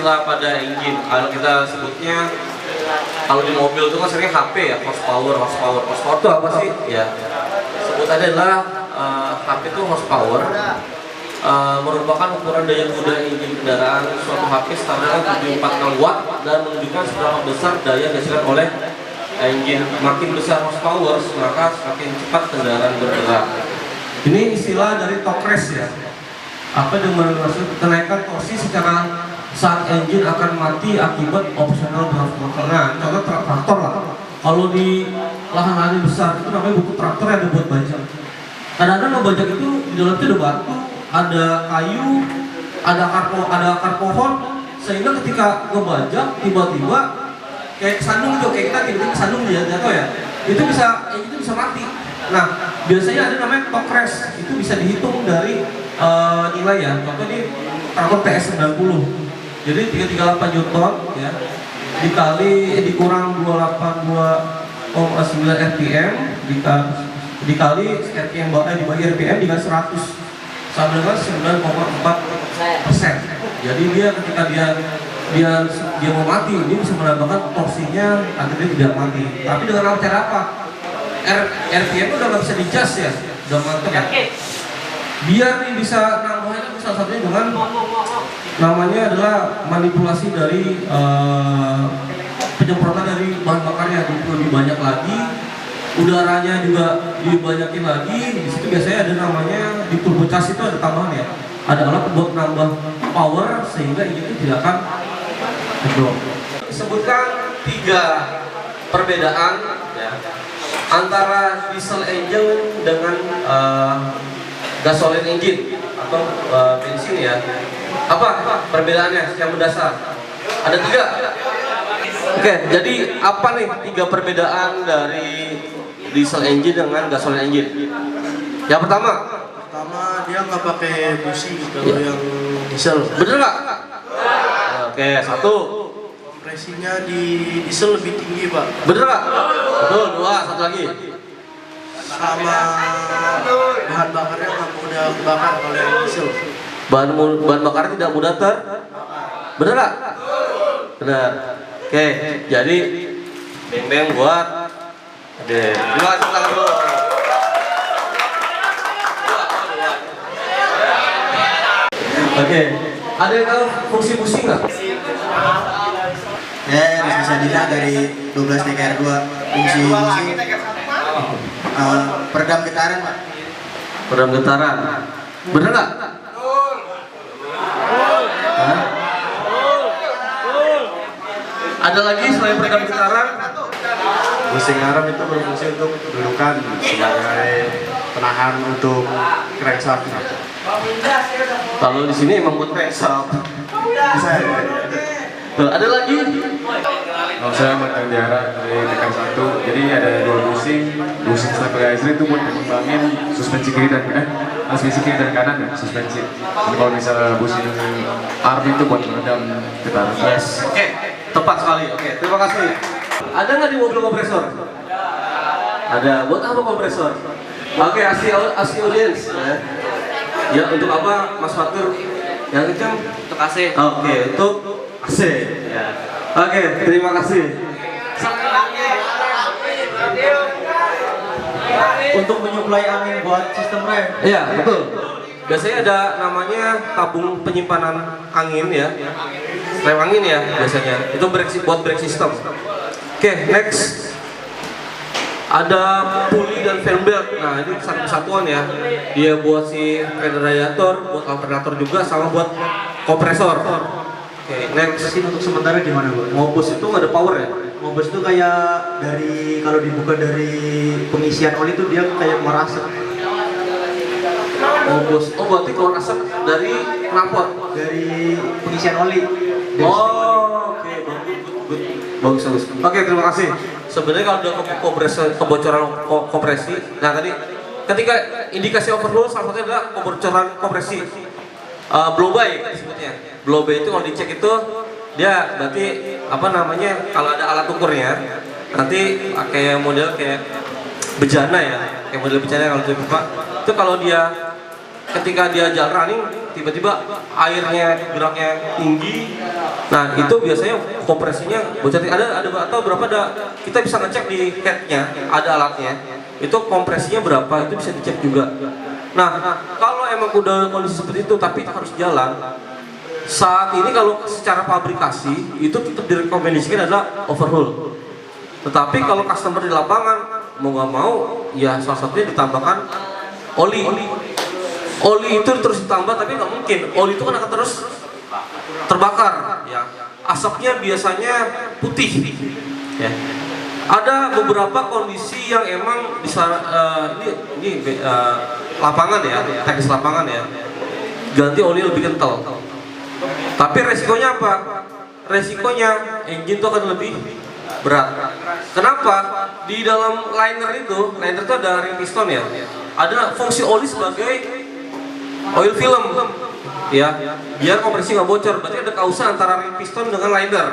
istilah pada engine. Kalau kita sebutnya, kalau di mobil itu kan seringnya HP ya, horsepower itu apa sih? Ya, sebutannya adalah HP itu horsepower. Merupakan ukuran daya kuda engine kendaraan suatu HP standar 746 watt dan menunjukkan seberapa besar daya yang dihasilkan oleh engine. Makin besar horsepower, maka semakin cepat kendaraan bergerak. Ini istilah dari torque race ya. Apa yang maksud kenaikan torsi secara saat engine akan mati akibat opsional drive motor. Nah, contoh traktor lah. Kalau di lahan-lahan besar itu namanya buku traktor yang dibuat bajak. Kadang-kadang ngebajak itu di dalamnya ada batu, ada kayu, ada akar pohon, sehingga ketika ngebajak tiba-tiba kayak sandung tuh, kayak kita tiba-tiba sandung dia jatuh ya, itu bisa mati. Nah, biasanya ada namanya torque race, itu bisa dihitung dari nilai ya. Contoh ini traktor TS90, jadi 338 Newton ya, dikurang 282,9 RPM dikali RPM dibagi RPM dikali 100 sama dengan 9,4%. Jadi dia ketika dia mau mati, dia bisa menambahkan torsinya agar dia tidak mati. Tapi dengan cara apa? RPM udah nggak bisa di-adjust ya, udah mantap ya. Biar nih bisa nambahnya salah satunya dengan namanya adalah manipulasi dari penyemprotan dari bahan bakarnya lebih banyak lagi, udaranya juga dibanyakin lagi. Di situ biasanya ada namanya di turbocharge itu ada tambahan ya, ada alat buat nambah power sehingga ini tidak akan ngedrop. Sebutkan 3 perbedaan ya, antara diesel engine dengan gasoline engine atau bensin ya. Apa perbedaannya yang mendasar? Ada 3. Oke, jadi apa nih 3 perbedaan dari diesel engine dengan gasoline engine? Yang pertama dia nggak pakai busi kalau yang diesel. Bener nggak? Oke, 1. Kompresinya di diesel lebih tinggi, Pak. Bener nggak? Betul. 2, 1 lagi. Sama bahan bakarnya nggak mudah bakar kalau yang diesel. Bahan bakar tidak mudah bener nggak? Bener. Oke, jadi beng buat terima kasih tangan dulu. Oke, ada yang tahu fungsi busi nggak? Ya, bisa dilihat dari 12 TKR2 fungsi peredam getaran, Pak. Peredam getaran. Bener nggak? Hah? Ada lagi selain peredam getaran? Busi ngarep itu berfungsi untuk dudukan sebagai penahan untuk crankshaft. Kalau di sini emang buat crankshaft. Bisa ya? Tuh, ada lagi? Kalau saya makan diarah dari tekan 1, jadi ada 2 busi stabilizer itu buat mengembangin suspensi kiri dan kanan ya, suspensi. Dan kalau misalnya busi arm itu buat meredam getaran. Yes. Oke, tepat sekali. Oke, terima kasih. Ada nggak di mobil kompresor? Ada. Buat apa kompresor? Oke, asli audiens. Ya, untuk apa Mas Fatur? Yang kencang? Untuk AC. Oke, untuk AC. Ya. Oke, terima kasih. Untuk menyuplai angin buat sistem rem. Iya, betul. Biasanya ada namanya tabung penyimpanan angin ya. Rem angin ya biasanya. Itu buat brake system. Oke, next. Ada puli dan fan belt. Nah, ini satu kesatuan ya. Dia buat si radiator, buat alternator juga, sama buat kompresor. Oke, next. Mesin untuk sementara di mana, Bu? Mobus itu nggak ada power ya? Mobus itu kayak dari kalau dibuka dari pengisian oli itu dia kayak merasap. Mobus. Oh, berarti keluar asap dari knalpot. Dari pengisian oli. Oke, bagus. Oke, terima kasih. Sebenarnya kalau udah kebocoran kompresi, nah tadi ketika indikasi overload salah satunya adalah kebocoran kompresi. Blow by sebutnya. Blow by itu kalau dicek itu dia berarti apa namanya, kalau ada alat ukurnya nanti kayak model kayak bejana ya, kayak model bejana kalau itu kalau dia ketika dia jalan running tiba-tiba airnya geraknya tinggi Nah itu biasanya kompresinya bocor. Ada atau berapa kita bisa ngecek di headnya, ada alatnya. Itu kompresinya berapa itu bisa dicek juga. Nah kalau emang udah kondisi seperti itu tapi harus jalan, saat ini kalau secara fabrikasi itu tetap direkomendasikan adalah overhaul. Tetapi kalau customer di lapangan mau nggak mau ya salah satunya ditambahkan oli. Oli itu terus ditambah tapi nggak mungkin. Oli itu kan akan terus terbakar, ya. Asapnya biasanya putih, ya. Ada beberapa kondisi yang emang bisa lapangan ya, teknis lapangan ya. Ganti oli lebih kental. Tapi resikonya apa? Resikonya engine itu akan lebih berat. Kenapa? Di dalam liner itu ada ring piston ya. Ada fungsi oli sebagai oil film, ya, biar kompresi nggak bocor. Berarti ada kausa antara ring piston dengan liner.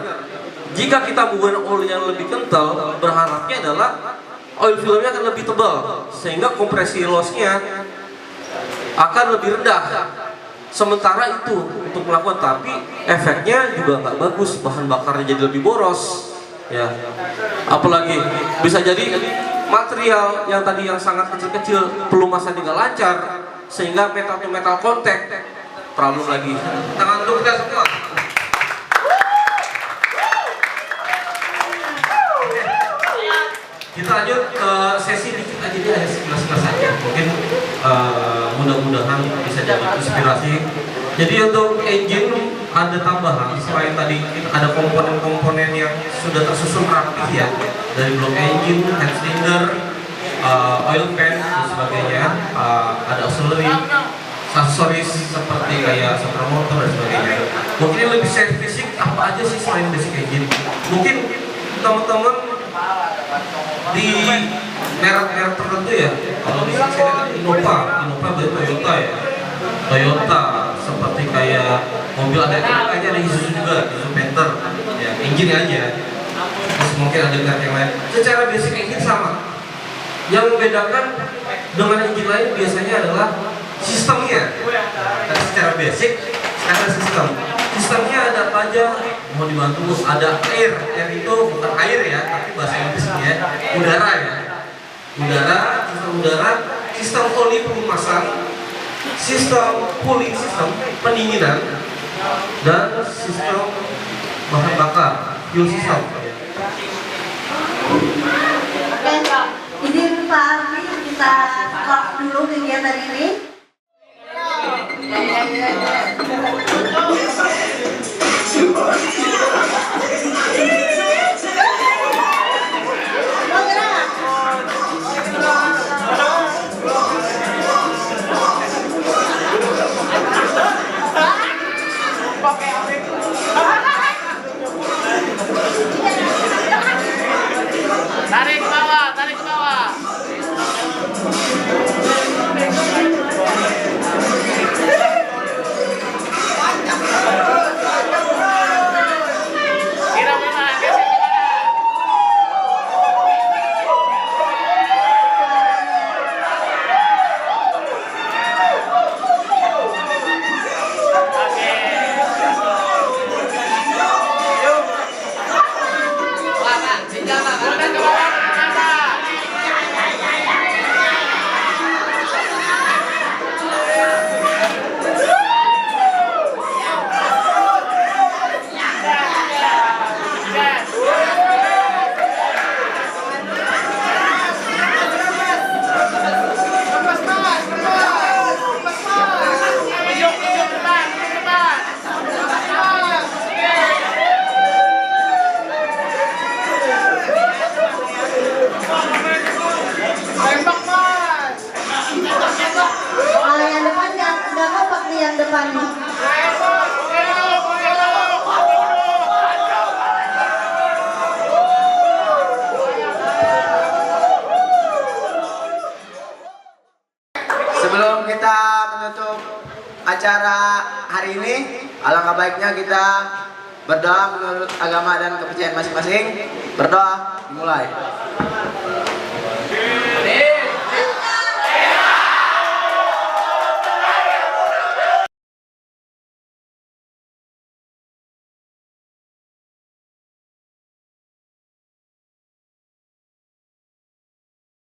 Jika kita menggunakan oli yang lebih kental, berharapnya adalah oil filmnya akan lebih tebal, sehingga kompresi lossnya akan lebih rendah. Sementara itu untuk melakukan, tapi efeknya juga nggak bagus, bahan bakarnya jadi lebih boros, ya. Apalagi bisa jadi material yang tadi yang sangat kecil-kecil pelumasannya nggak lancar, sehingga metal to metal kontak problem lagi. Tangan untuk kita semua. Kita lanjut ke sesi dikit aja, dia ada sekilas-sekilas saja. Mungkin mudah-mudahan bisa jadi inspirasi. Jadi untuk engine ada tambahan selain tadi ada komponen-komponen yang sudah tersusun rapi ya, dari blok engine, head cylinder, oil pan dan sebagainya. Ada auxiliary, aksesoris seperti kayak starter motor dan sebagainya. Mungkin yang lebih basic apa aja sih selain basic engine? Mungkin teman-teman di merek-merek tertentu ya. Kalau di sini saya lihat Innova dari Toyota ya. Toyota seperti kayak mobil ada Isuzu juga, Isuzu Panther ya, engine aja. Terus mungkin ada merek yang lain. Secara basic engine sama. Yang membedakan dengan engine lain biasanya adalah sistemnya. Dan secara basic ada sistemnya ada apa aja, mau dibantu ada air itu bukan air ya, tapi bahasa Inggrisnya udara ya, sistem udara, sistem oli pelumasan, sistem cooling system pendinginan, dan sistem bahan bakar fuel system. Oke, ini Pak Arfi, kita stop dulu kegiatan ini. Tarik ke bawah, tarik ke bawah. Sebelum kita menutup acara hari ini, alangkah baiknya kita berdoa menurut agama dan kepercayaan masing-masing. Berdoa, dimulai.